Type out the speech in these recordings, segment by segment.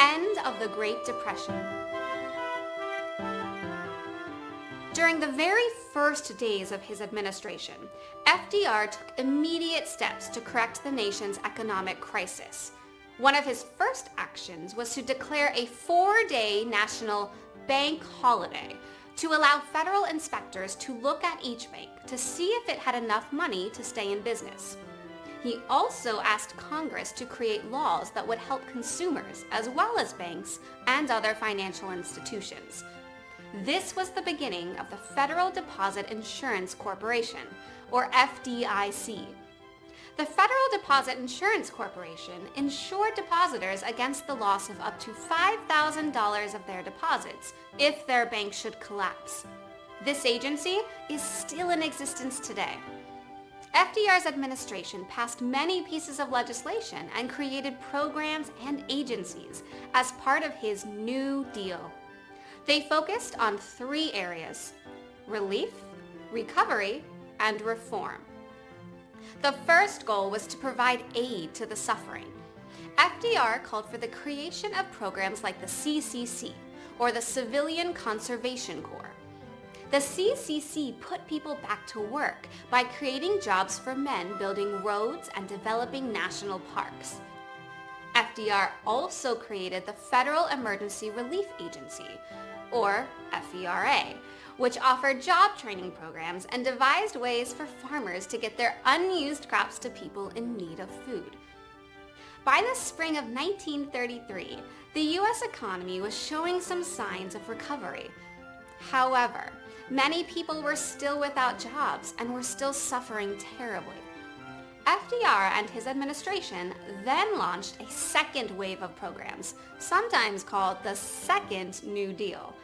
End of the Great Depression. During the very first days of his administration, FDR took immediate steps to correct the nation's economic crisis. One of his first actions was to declare a 4-day national bank holiday to allow federal inspectors to look at each bank to see if it had enough money to stay in business. He also asked Congress to create laws that would help consumers as well as banks and other financial institutions. This was the beginning of the Federal Deposit Insurance Corporation, or FDIC. The Federal Deposit Insurance Corporation insured depositors against the loss of up to $5,000 of their deposits if their bank should collapse. This agency is still in existence today. FDR's administration passed many pieces of legislation and created programs and agencies as part of his New Deal. They focused on 3 areas: relief, recovery, and reform. The first goal was to provide aid to the suffering. FDR called for the creation of programs like the CCC, or the Civilian Conservation Corps. The CCC put people back to work by creating jobs for men building roads and developing national parks. FDR also created the Federal Emergency Relief Agency, or FERA, which offered job training programs and devised ways for farmers to get their unused crops to people in need of food. By the spring of 1933, the U.S. economy was showing some signs of recovery. However, many people were still without jobs and were still suffering terribly. FDR and his administration then launched a second wave of programs, sometimes called the Second New Deal.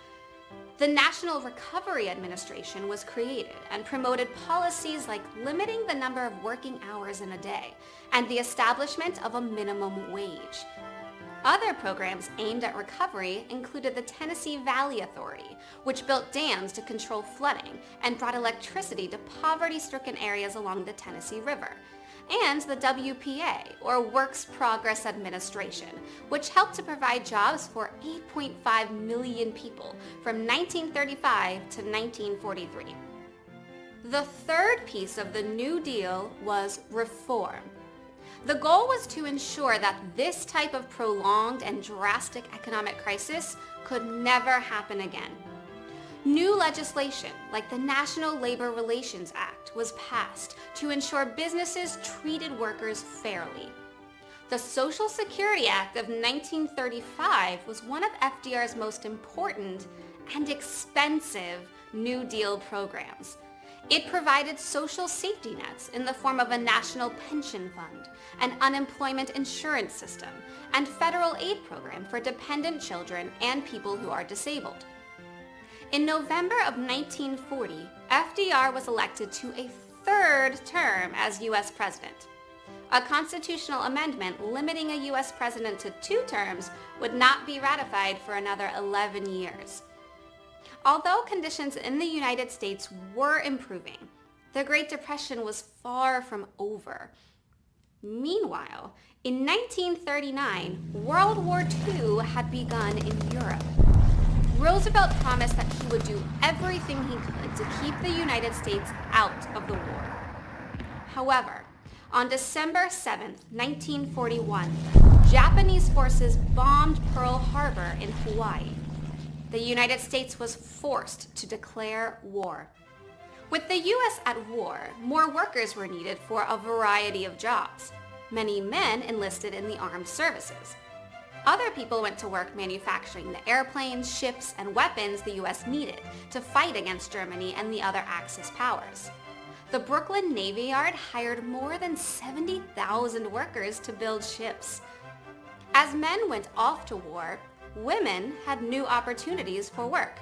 The National Recovery Administration was created and promoted policies like limiting the number of working hours in a day and the establishment of a minimum wage. Other programs aimed at recovery included the Tennessee Valley Authority, which built dams to control flooding and brought electricity to poverty-stricken areas along the Tennessee River, and the WPA, or Works Progress Administration, which helped to provide jobs for 8.5 million people from 1935 to 1943. The third piece of the New Deal was reform. The goal was to ensure that this type of prolonged and drastic economic crisis could never happen again. New legislation, like the National Labor Relations Act, was passed to ensure businesses treated workers fairly. The Social Security Act of 1935 was one of FDR's most important and expensive New Deal programs. It provided social safety nets in the form of a national pension fund, an unemployment insurance system, and federal aid program for dependent children and people who are disabled. In November of 1940, FDR was elected to a 3rd term as U.S. president. A constitutional amendment limiting a U.S. president to 2 terms would not be ratified for another 11 years. Although conditions in the United States were improving, the Great Depression was far from over. Meanwhile, in 1939, World War II had begun in Europe. Roosevelt promised that he would do everything he could to keep the United States out of the war. However, on December 7, 1941, Japanese forces bombed Pearl Harbor in Hawaii. The United States was forced to declare war. With the U.S. at war, more workers were needed for a variety of jobs. Many men enlisted in the armed services. Other people went to work manufacturing the airplanes, ships, and weapons the U.S. needed to fight against Germany and the other Axis powers. The Brooklyn Navy Yard hired more than 70,000 workers to build ships. As men went off to war, women had new opportunities for work.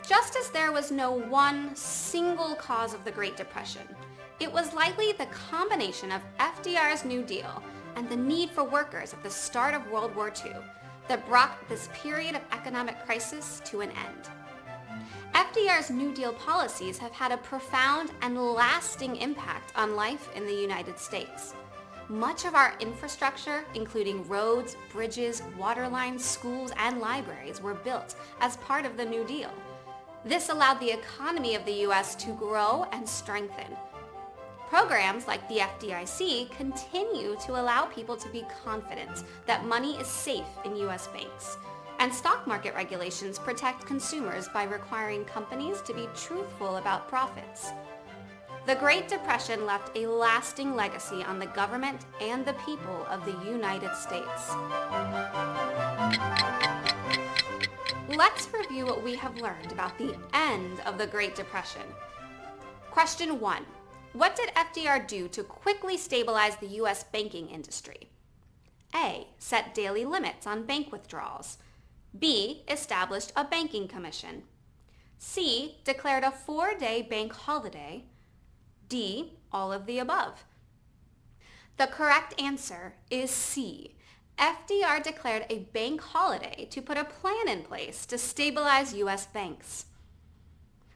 Just as there was no one single cause of the Great Depression, it was likely the combination of FDR's New Deal and the need for workers at the start of World War II that brought this period of economic crisis to an end. FDR's New Deal policies have had a profound and lasting impact on life in the United States. Much of our infrastructure, including roads, bridges, water lines, schools, and libraries, were built as part of the New Deal. This allowed the economy of the U.S. to grow and strengthen. Programs like the FDIC continue to allow people to be confident that money is safe in U.S. banks. And stock market regulations protect consumers by requiring companies to be truthful about profits. The Great Depression left a lasting legacy on the government and the people of the United States. Let's review what we have learned about the end of the Great Depression. Question 1. What did FDR do to quickly stabilize the U.S. banking industry? A. Set daily limits on bank withdrawals. B. Established a banking commission. C. Declared a 4-day bank holiday. D. All of the above. The correct answer is C. FDR declared a bank holiday to put a plan in place to stabilize U.S. banks.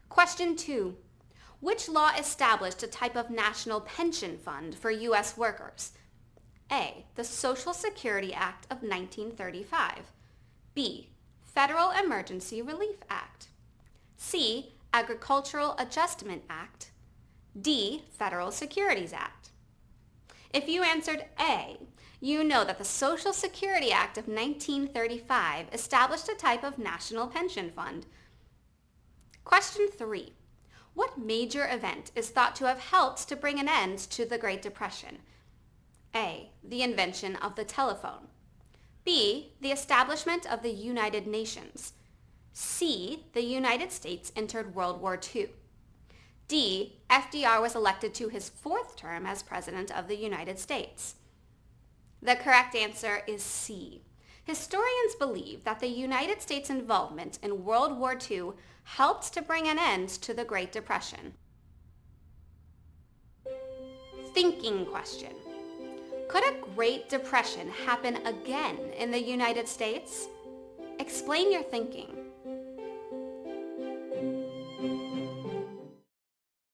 Question 2. Which law established a type of national pension fund for U.S. workers? A. The Social Security Act of 1935. B. Federal Emergency Relief Act. C. Agricultural Adjustment Act. D. Federal Securities Act. If you answered A, you know that the Social Security Act of 1935 established a type of national pension fund. Question 3. What major event is thought to have helped to bring an end to the Great Depression? A. The invention of the telephone. B. The establishment of the United Nations. C. The United States entered World War II. D. FDR was elected to his 4th term as President of the United States. The correct answer is C. Historians believe that the United States' involvement in World War II helped to bring an end to the Great Depression. Thinking question. Could a Great Depression happen again in the United States? Explain your thinking.